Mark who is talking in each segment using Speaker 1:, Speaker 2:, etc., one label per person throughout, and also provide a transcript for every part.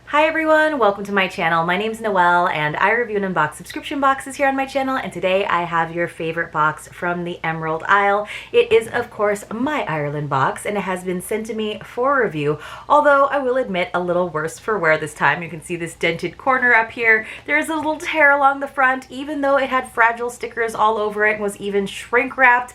Speaker 1: Hi everyone, welcome to my channel. My name is Noel and I review and unbox subscription boxes here on my channel, and today I have your favorite box from the Emerald Isle. It is of course my Ireland box and it has been sent to me for review, although I will admit a little worse for wear this time. You can see this dented corner up here. There is a little tear along the front, even though it had fragile stickers all over it and was even shrink wrapped.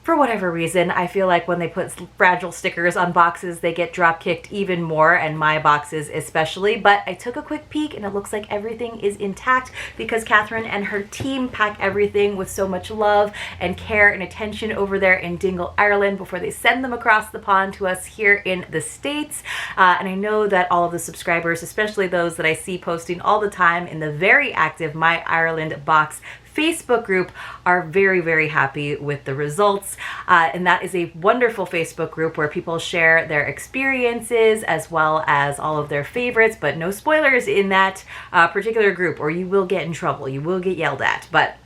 Speaker 1: For whatever reason, I feel like when they put fragile stickers on boxes, they get drop kicked even more, and my boxes especially. But I took a quick peek and it looks like everything is intact because Catherine and her team pack everything with so much love and care and attention over there in Dingle, Ireland before they send them across the pond to us here in the States. And I know that all of the subscribers, especially those that I see posting all the time in the very active My Ireland Box Facebook group, are very, very happy with the results. And that is a wonderful Facebook group where people share their experiences as well as all of their favorites, but no spoilers in that particular group or you will get in trouble. You will get yelled at. But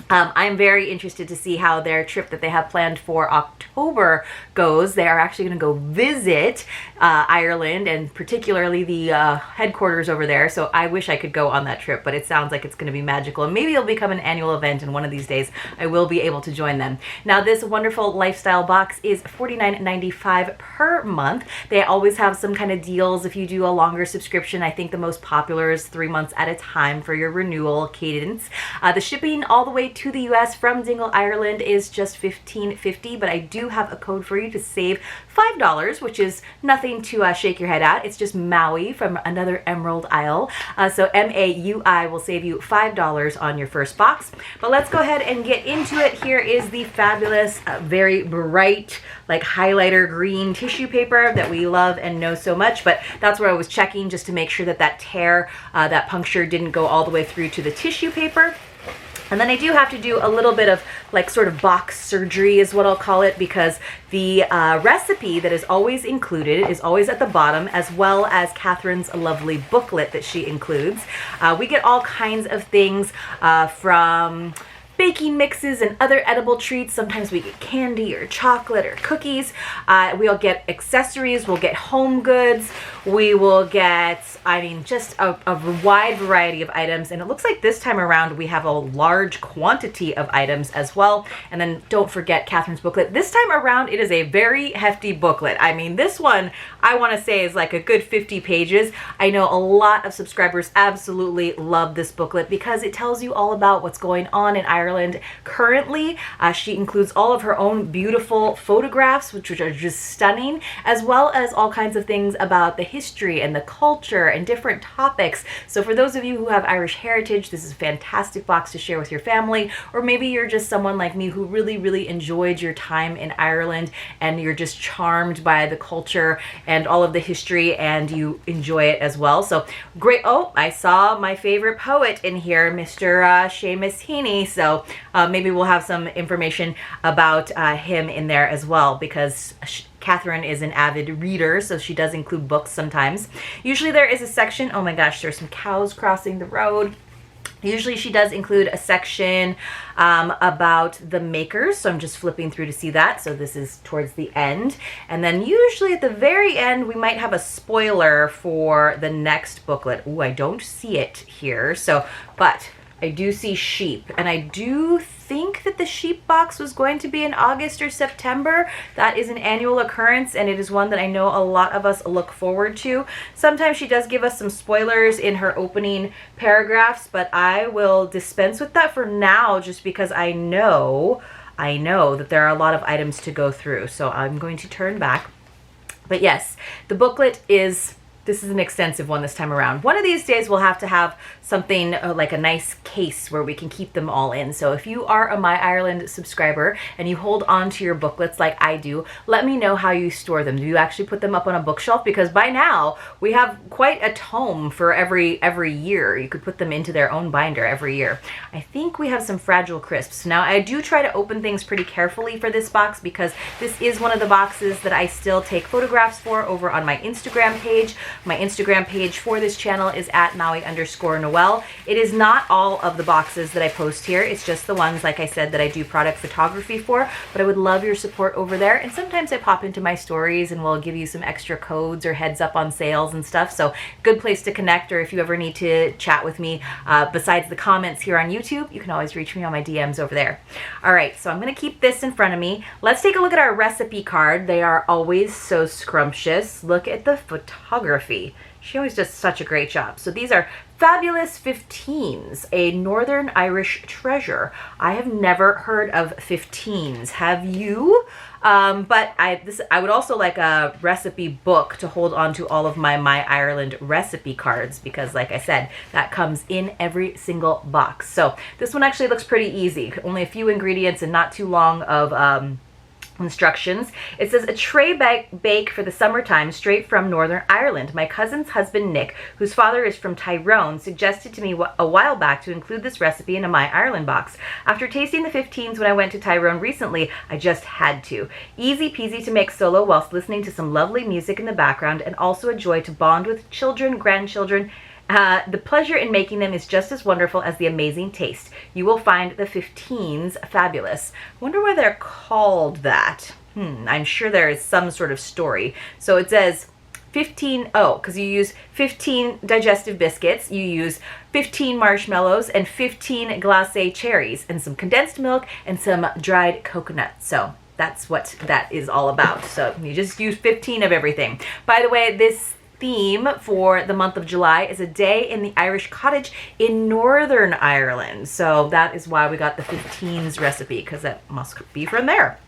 Speaker 1: I'm very interested to see how their trip that they have planned for October goes. They are actually going to go visit Ireland and particularly the headquarters over there. So I wish I could go on that trip, but it sounds like it's going to be magical. And maybe it'll become an annual event and one of these days I will be able to join them. Now this wonderful lifestyle box is $49.95 per month. They always have some kind of deals if you do a longer subscription. I think the most popular is 3 months at a time for your renewal cadence. The shipping all the way to the US from Dingle, Ireland is just $15.50, but I do have a code for you to save $5, which is nothing to shake your head at. It's just Maui from another Emerald Isle. So MAUI will save you $5 on your first box. But let's go ahead and get into it. Here is the fabulous, very bright, like highlighter green tissue paper that we love and know so much. But that's where I was checking just to make sure that that tear, that puncture didn't go all the way through to the tissue paper. And then I do have to do a little bit of like sort of box surgery is what I'll call it, because the recipe that is always included is always at the bottom, as well as Catherine's lovely booklet that she includes. We get all kinds of things from baking mixes and other edible treats. Sometimes we get candy or chocolate or cookies. We'll get accessories, we'll get home goods, we will get, I mean, just a wide variety of items. And it looks like this time around we have a large quantity of items as well. And then don't forget Catherine's booklet. This time around it is a very hefty booklet. I mean, this one I want to say is like a good 50 pages. I know a lot of subscribers absolutely love this booklet because it tells you all about what's going on in Ireland currently. She includes all of her own beautiful photographs, which are just stunning, as well as all kinds of things about the history and the culture and different topics. So for those of you who have Irish heritage, this is a fantastic box to share with your family, or maybe you're just someone like me who really enjoyed your time in Ireland and you're just charmed by the culture and all of the history and you enjoy it as well. So great. Oh, I saw my favorite poet in here, Mr. Seamus Heaney. So maybe we'll have some information about him in there as well, because Catherine is an avid reader, so she does include books sometimes. Usually there is a section, oh my gosh, there's some cows crossing the road. Usually she does include a section about the makers, so I'm just flipping through to see that. So this is towards the end. And then usually at the very end, we might have a spoiler for the next booklet. Ooh, I don't see it here. So, but I do see sheep, and I do think that the sheep box was going to be in August or September. That is an annual occurrence, and it is one that I know a lot of us look forward to. Sometimes she does give us some spoilers in her opening paragraphs, but I will dispense with that for now just because I know that there are a lot of items to go through. So I'm going to turn back. But yes, the booklet is... this is an extensive one this time around. One of these days we'll have to have something like a nice case where we can keep them all in. So if you are a My Ireland subscriber and you hold on to your booklets like I do, let me know how you store them. Do you actually put them up on a bookshelf? Because by now we have quite a tome for every year. You could put them into their own binder every year. I think we have some fragile crisps. Now I do try to open things pretty carefully for this box because this is one of the boxes that I still take photographs for over on my Instagram page. My Instagram page for this channel is at Maui_Noel. It is not all of the boxes that I post here. It's just the ones, like I said, that I do product photography for, but I would love your support over there. And sometimes I pop into my stories and will give you some extra codes or heads up on sales and stuff. So good place to connect, or if you ever need to chat with me, besides the comments here on YouTube, you can always reach me on my DMs over there. All right, so I'm gonna keep this in front of me. Let's take a look at our recipe card. They are always so scrumptious. Look at the photography. She always does such a great job. So these are Fabulous 15s, a Northern Irish treasure. I have never heard of 15s. Have you? But I would also like a recipe book to hold on to all of my Ireland recipe cards, because like I said, that comes in every single box. So this one actually looks pretty easy. Only a few ingredients and not too long of instructions. It says a tray bake for the summertime straight from Northern Ireland. My cousin's husband Nick, whose father is from Tyrone, suggested to me a while back to include this recipe in a My Ireland box. After tasting the 15s when I went to Tyrone recently, I just had to. Easy peasy to make solo whilst listening to some lovely music in the background, and also a joy to bond with children, grandchildren. The pleasure in making them is just as wonderful as the amazing taste. You will find the 15s fabulous. I wonder why they're called that. I'm sure there is some sort of story. So it says 15, because you use 15 digestive biscuits, you use 15 marshmallows and 15 glacé cherries and some condensed milk and some dried coconut. So that's what that is all about. So you just use 15 of everything. By the way, this theme for the month of July is a day in the Irish cottage in Northern Ireland. So that is why we got the 15s recipe, because that must be from there.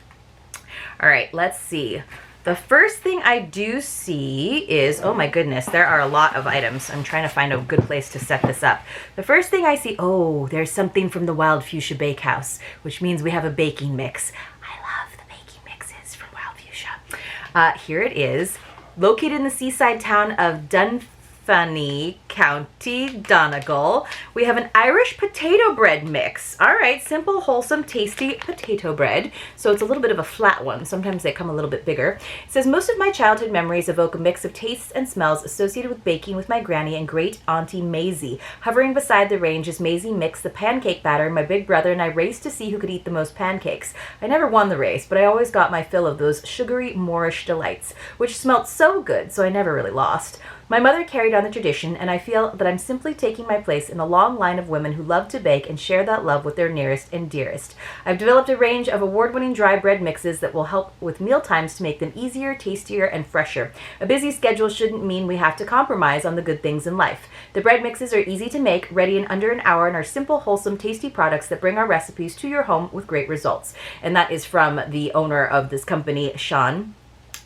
Speaker 1: All right, let's see. The first thing I do see is, oh my goodness, there are a lot of items. I'm trying to find a good place to set this up. The first thing I see, oh, there's something from the Wild Fuchsia Bakehouse, which means we have a baking mix. I love the baking mixes from Wild Fuchsia. Here it is. Located in the seaside town of Dunfanny, County Donegal, we have an Irish potato bread mix. All right, simple, wholesome, tasty potato bread. So it's a little bit of a flat one. Sometimes they come a little bit bigger. It says, most of my childhood memories evoke a mix of tastes and smells associated with baking with my granny and great auntie Maisie. Hovering beside the range as Maisie mixed the pancake batter, my big brother and I raced to see who could eat the most pancakes. I never won the race, but I always got my fill of those sugary Moorish delights, which smelt so good, so I never really lost. My mother carried on the tradition, and I feel that I'm simply taking my place in a long line of women who love to bake and share that love with their nearest and dearest. I've developed a range of award-winning dry bread mixes that will help with meal times to make them easier, tastier, and fresher. A busy schedule shouldn't mean we have to compromise on the good things in life. The bread mixes are easy to make, ready in under an hour, and are simple, wholesome, tasty products that bring our recipes to your home with great results. And that is from the owner of this company, Sean.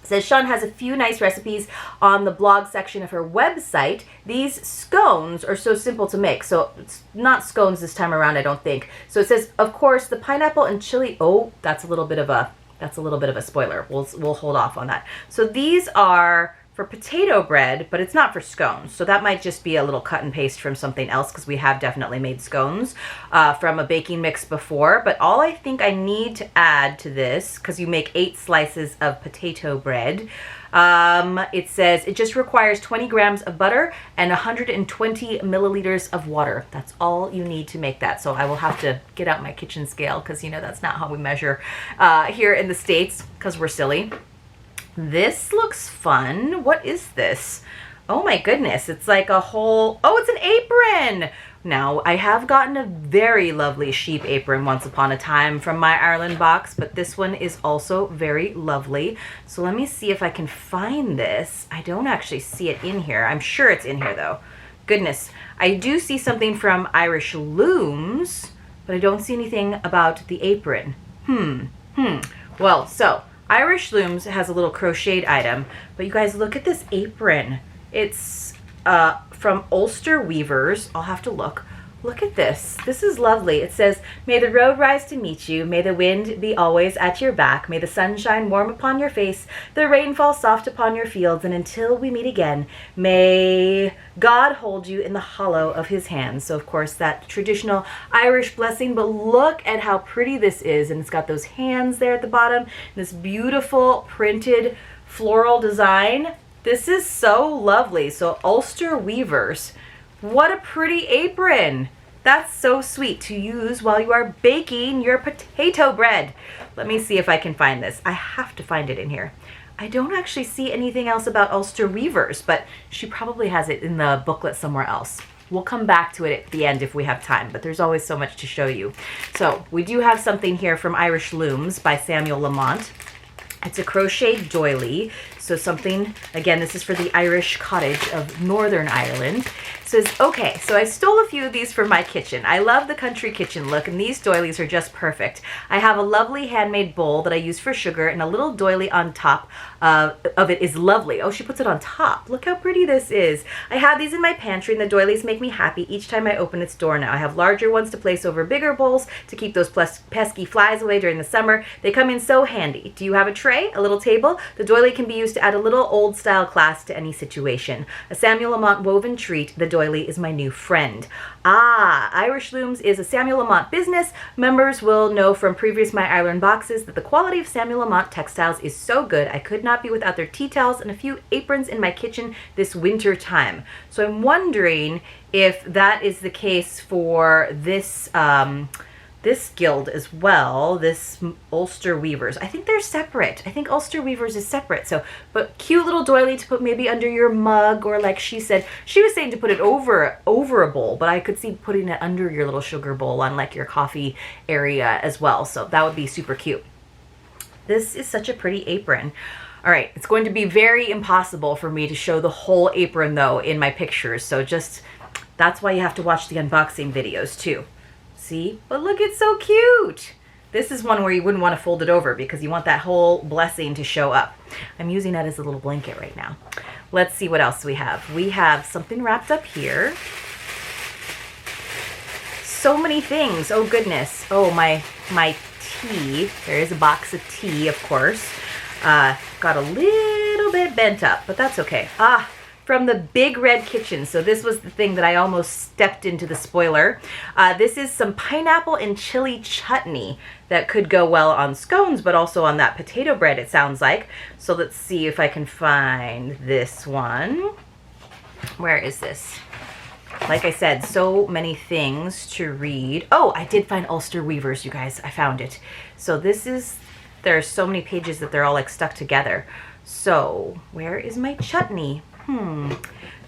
Speaker 1: It says Sean has a few nice recipes on the blog section of her website. These scones are so simple to make. So it's not scones this time around, I don't think. So it says, of course, the pineapple and chili. Oh, that's a little bit of a spoiler. We'll hold off on that. So these are for potato bread, but it's not for scones. So that might just be a little cut and paste from something else, because we have definitely made scones from a baking mix before. But all I think I need to add to this, because you make 8 slices of potato bread, it says it just requires 20 grams of butter and 120 milliliters of water. That's all you need to make that. So I will have to get out my kitchen scale, because you know that's not how we measure here in the States, because we're silly. This looks fun. What is this? Oh my goodness, it's like a whole, oh, it's an apron. Now, I have gotten a very lovely sheep apron once upon a time from My Ireland box, but this one is also very lovely. So let me see if I can find this. I don't actually see it in here. I'm sure it's in here though. Goodness, I do see something from Irish Looms, but I don't see anything about the apron. Well, so Irish Looms has a little crocheted item, but you guys look at this apron. It's from Ulster Weavers. I'll have to look. Look at this. This is lovely. It says, may the road rise to meet you. May the wind be always at your back. May the sun shine warm upon your face. The rain fall soft upon your fields. And until we meet again, may God hold you in the hollow of his hands. So, of course, that traditional Irish blessing. But look at how pretty this is. And it's got those hands there at the bottom. This beautiful printed floral design. This is so lovely. So Ulster Weavers. What a pretty apron. That's so sweet to use while you are baking your potato bread. Let me see if I can find this. I have to find it in here. I don't actually see anything else about Ulster Weavers, but she probably has it in the booklet somewhere else. We'll come back to it at the end if we have time, but there's always so much to show you. So we do have something here from Irish Looms by Samuel Lamont. It's a crochet doily. So something, again, this is for the Irish cottage of Northern Ireland. It says, okay, so I stole a few of these for my kitchen. I love the country kitchen look, and these doilies are just perfect. I have a lovely handmade bowl that I use for sugar, and a little doily on top of it is lovely. Oh, she puts it on top. Look how pretty this is. I have these in my pantry, and the doilies make me happy each time I open its door now. I have larger ones to place over bigger bowls to keep those pesky flies away during the summer. They come in so handy. Do you have a tray, a little table? The doily can be used to add a little old style class to any situation. A Samuel Lamont woven treat. The doily is my new friend. Ah, Irish Looms is a Samuel Lamont business. Members will know from previous My Ireland boxes that the quality of Samuel Lamont textiles is so good I could not be without their tea towels and a few aprons in my kitchen this winter time. So I'm wondering if that is the case for this this guild as well, this Ulster Weavers. I think they're separate. I think Ulster Weavers is separate. So, but cute little doily to put maybe under your mug, or like she said, she was saying to put it over a bowl, but I could see putting it under your little sugar bowl on like your coffee area as well. So that would be super cute. This is such a pretty apron. All right, it's going to be very impossible for me to show the whole apron though in my pictures. So just, that's why you have to watch the unboxing videos too. See? But look, it's so cute. This is one where you wouldn't want to fold it over because you want that whole blessing to show up. I'm using that as a little blanket right now. Let's see what else we have. We have something wrapped up here. So many things. Oh goodness. Oh, my tea. There is a box of tea, of course. Got a little bit bent up, but that's okay. From the Big Red Kitchen. So this was the thing that I almost stepped into the spoiler. This is some pineapple and chili chutney that could go well on scones, but also on that potato bread, it sounds like. So let's see if I can find this one. Where is this? Like I said, so many things to read. Oh, I did find Ulster Weavers, you guys. I found it. So this is, there are so many pages that they're all like stuck together. So where is my chutney?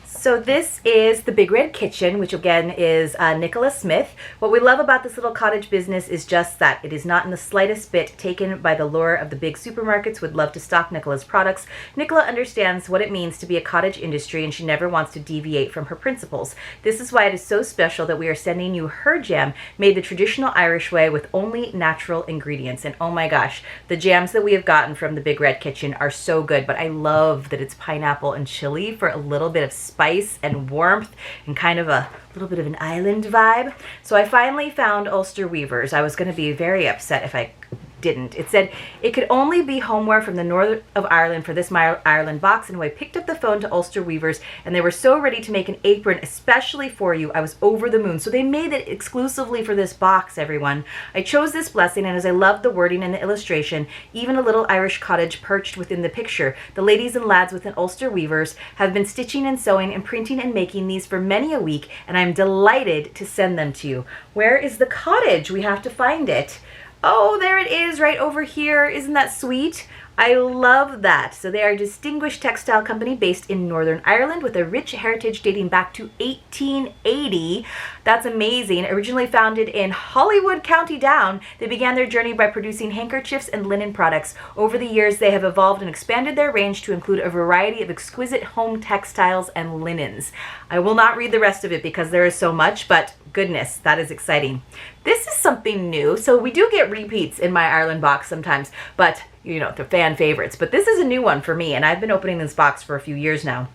Speaker 1: So this is the Big Red Kitchen, which again is Nicola Smith. What we love about this little cottage business is just that it is not in the slightest bit taken by the lure of the big supermarkets would love to stock Nicola's products. Nicola understands what it means to be a cottage industry, and she never wants to deviate from her principles. This is why it is so special that we are sending you her jam made the traditional Irish way with only natural ingredients. And oh my gosh, the jams that we have gotten from the Big Red Kitchen are so good, but I love that it's pineapple and chili for a little bit of spice and warmth and kind of a little bit of an island vibe. So I finally found Ulster Weavers. I was going to be very upset if I didn't. It said it could only be homeware from the north of Ireland for this My Ireland box, and when I picked up the phone to Ulster Weavers and they were so ready to make an apron especially for you, I was over the moon. So they made it exclusively for this box, everyone. I chose this blessing, and as I loved the wording and the illustration, even a little Irish cottage perched within the picture, the ladies and lads within Ulster Weavers have been stitching and sewing and printing and making these for many a week, and I'm delighted to send them to you. Where is the cottage? We have to find it. Oh, there it is right over here. Isn't that sweet? I love that. So they are a distinguished textile company based in Northern Ireland with a rich heritage dating back to 1880. That's amazing. Originally founded in Hollywood, County Down, they began their journey by producing handkerchiefs and linen products. Over the years, they have evolved and expanded their range to include a variety of exquisite home textiles and linens. I will not read the rest of it because there is so much, but goodness, that is exciting. This is something new. So we do get repeats in My Ireland box sometimes, but you know, the fan favorites. But this is a new one for me, and I've been opening this box for a few years now.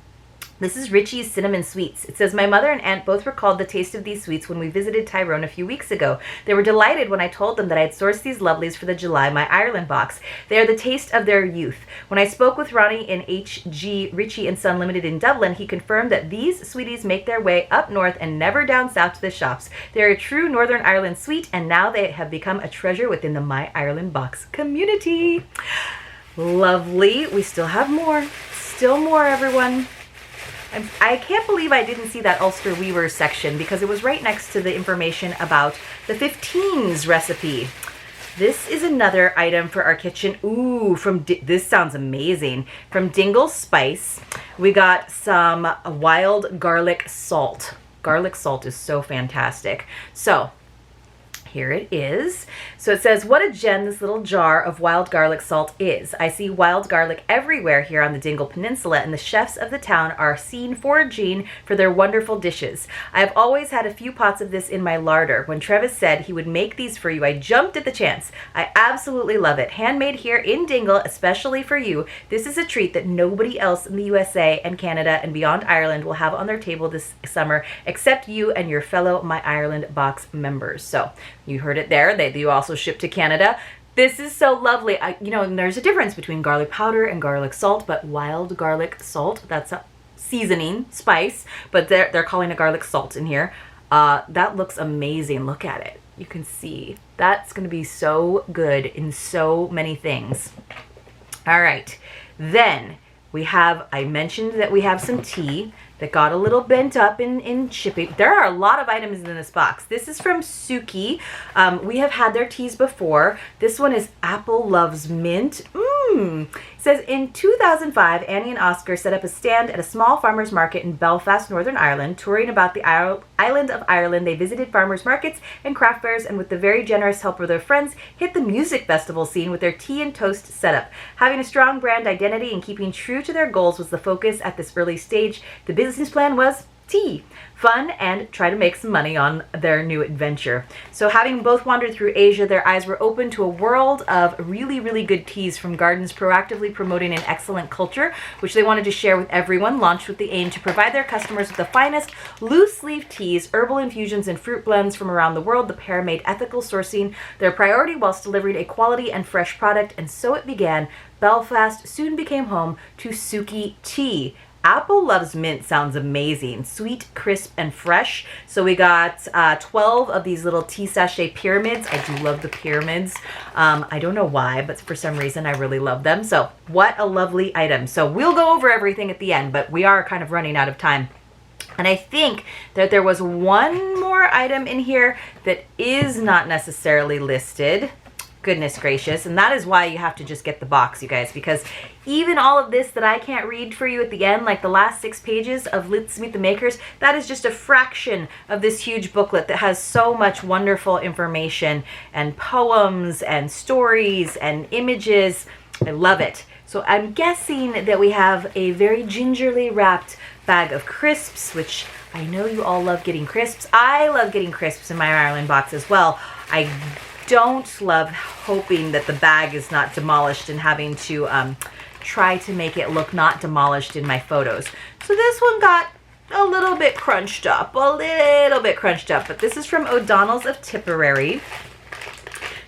Speaker 1: This is Richie's Cinnamon Sweets. It says, my mother and aunt both recalled the taste of these sweets when we visited Tyrone a few weeks ago. They were delighted when I told them that I had sourced these lovelies for the July My Ireland box. They are the taste of their youth. When I spoke with Ronnie in H.G. Ritchie and Son Limited in Dublin, he confirmed that these sweeties make their way up north and never down south to the shops. They are a true Northern Ireland sweet, and now they have become a treasure within the My Ireland box community. Lovely. We still have more. still more, everyone. I can't believe I didn't see that Ulster Weaver section because it was right next to the information about the 15s recipe. This is another item for our kitchen. Ooh, this sounds amazing. From Dingle Spice, we got some wild garlic salt. Garlic salt is so fantastic. So here it is. So it says, what a gem this little jar of wild garlic salt is. I see wild garlic everywhere here on the Dingle Peninsula, and the chefs of the town are seen foraging for their wonderful dishes. I have always had a few pots of this in my larder. When Travis said he would make these for you, I jumped at the chance. I absolutely love it. Handmade here in Dingle, especially for you. This is a treat that nobody else in the USA and Canada and beyond Ireland will have on their table this summer, except you and your fellow My Ireland Box members. So you heard it there. They do also ship to Canada. This is so lovely. And there's a difference between garlic powder and garlic salt, but wild garlic salt, that's a seasoning, spice, but they're calling it garlic salt in here. That looks amazing. Look at it. You can see that's going to be so good in so many things. All right. Then I mentioned that we have some tea that got a little bent up in shipping. There are a lot of items in this box. This is from Suki. We have had their teas before. This one is Apple Loves Mint. It says, in 2005, Annie and Oscar set up a stand at a small farmer's market in Belfast, Northern Ireland. Touring about the island of Ireland, they visited farmers markets and craft fairs, and with the very generous help of their friends, hit the music festival scene with their tea and toast setup. Having a strong brand identity and keeping true to their goals was the focus at this early stage. The business plan was tea, fun, and try to make some money on their new adventure. So having both wandered through Asia, their eyes were open to a world of really, really good teas from gardens proactively promoting an excellent culture, which they wanted to share with everyone. Launched with the aim to provide their customers with the finest loose-leaf teas, herbal infusions, and fruit blends from around the world. The pair made ethical sourcing their priority whilst delivering a quality and fresh product, and so it began. Belfast soon became home to Suki Tea. Apple Loves Mint sounds amazing. Sweet, crisp, and fresh. So we got 12 of these little tea sachet pyramids. I do love the pyramids. I don't know why, but for some reason I really love them. So what a lovely item. So we'll go over everything at the end, but we are kind of running out of time. And I think that there was one more item in here that is not necessarily listed. Goodness gracious. And that is why you have to just get the box, you guys, because even all of this that I can't read for you at the end, like the last 6 pages of Let's Meet the Makers, that is just a fraction of this huge booklet that has so much wonderful information and poems and stories and images. I love it. So I'm guessing that we have a very gingerly wrapped bag of crisps, which I know you all love getting crisps. I love getting crisps in my Ireland box as well. I don't love hoping that the bag is not demolished and having to try to make it look not demolished in my photos. So this one got a little bit crunched up, but this is from O'Donnell's of Tipperary.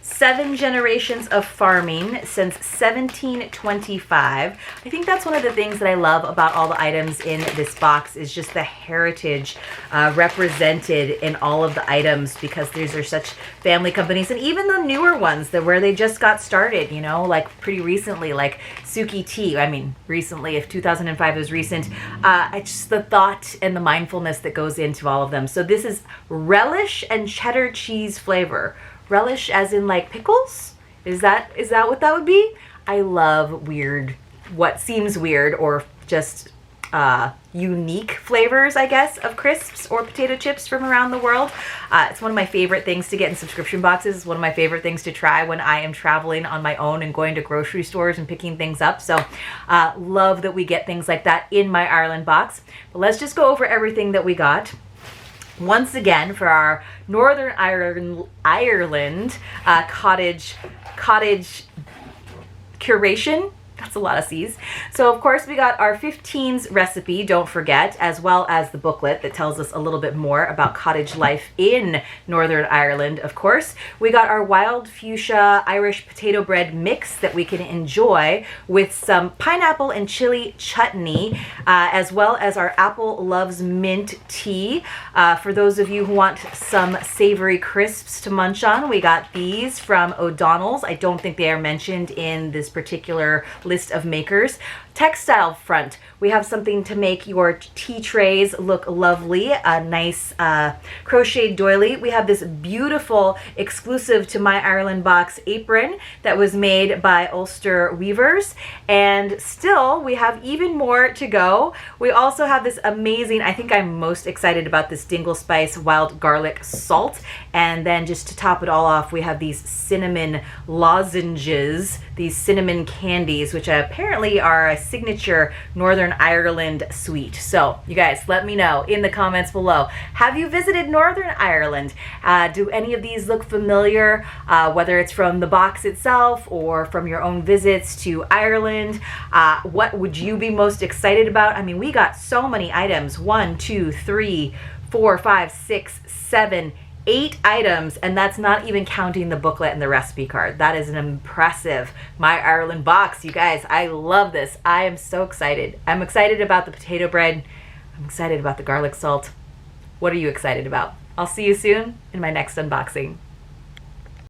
Speaker 1: 7 generations of farming since 1725. I think that's one of the things that I love about all the items in this box is just the heritage represented in all of the items, because these are such family companies, and even the newer ones that where they just got started, you know, like pretty recently, like Suki Tea. I mean, recently, if 2005 is recent, it's just the thought and the mindfulness that goes into all of them. So this is relish and cheddar cheese flavor. Relish as in like pickles? Is that what that would be? I love what seems weird or just unique flavors, I guess, of crisps or potato chips from around the world. It's one of my favorite things to get in subscription boxes. It's one of my favorite things to try when I am traveling on my own and going to grocery stores and picking things up. So love that we get things like that in my Ireland box. But let's just go over everything that we got. Once again, for our Northern Ireland cottage curation. That's a lot of C's. So of course we got our 15s recipe, don't forget, as well as the booklet that tells us a little bit more about cottage life in Northern Ireland, of course. We got our wild fuchsia Irish potato bread mix that we can enjoy with some pineapple and chili chutney, as well as our Apple Loves Mint tea. For those of you who want some savory crisps to munch on, we got these from O'Donnell's. I don't think they are mentioned in this particular list of makers. textile front, we have something to make your tea trays look lovely, a nice crocheted doily. We have this beautiful exclusive to My Ireland box apron that was made by Ulster Weavers, and still we have even more to go. We also have this amazing, I think I'm most excited about this Dingle Spice wild garlic salt, and then just to top it all off, we have these cinnamon lozenges, these cinnamon candies, which apparently are a signature Northern Ireland sweet. So you guys, let me know in the comments below. Have you visited Northern Ireland? Do any of these look familiar, whether it's from the box itself or from your own visits to Ireland? What would you be most excited about? I mean, we got so many items. 1, 2, 3, 4, 5, 6, 7, 8 items, and that's not even counting the booklet and the recipe card. That is an impressive My Ireland box, you guys. I love this. I am so excited. I'm excited about the potato bread. I'm excited about the garlic salt. What are you excited about? I'll see you soon in my next unboxing.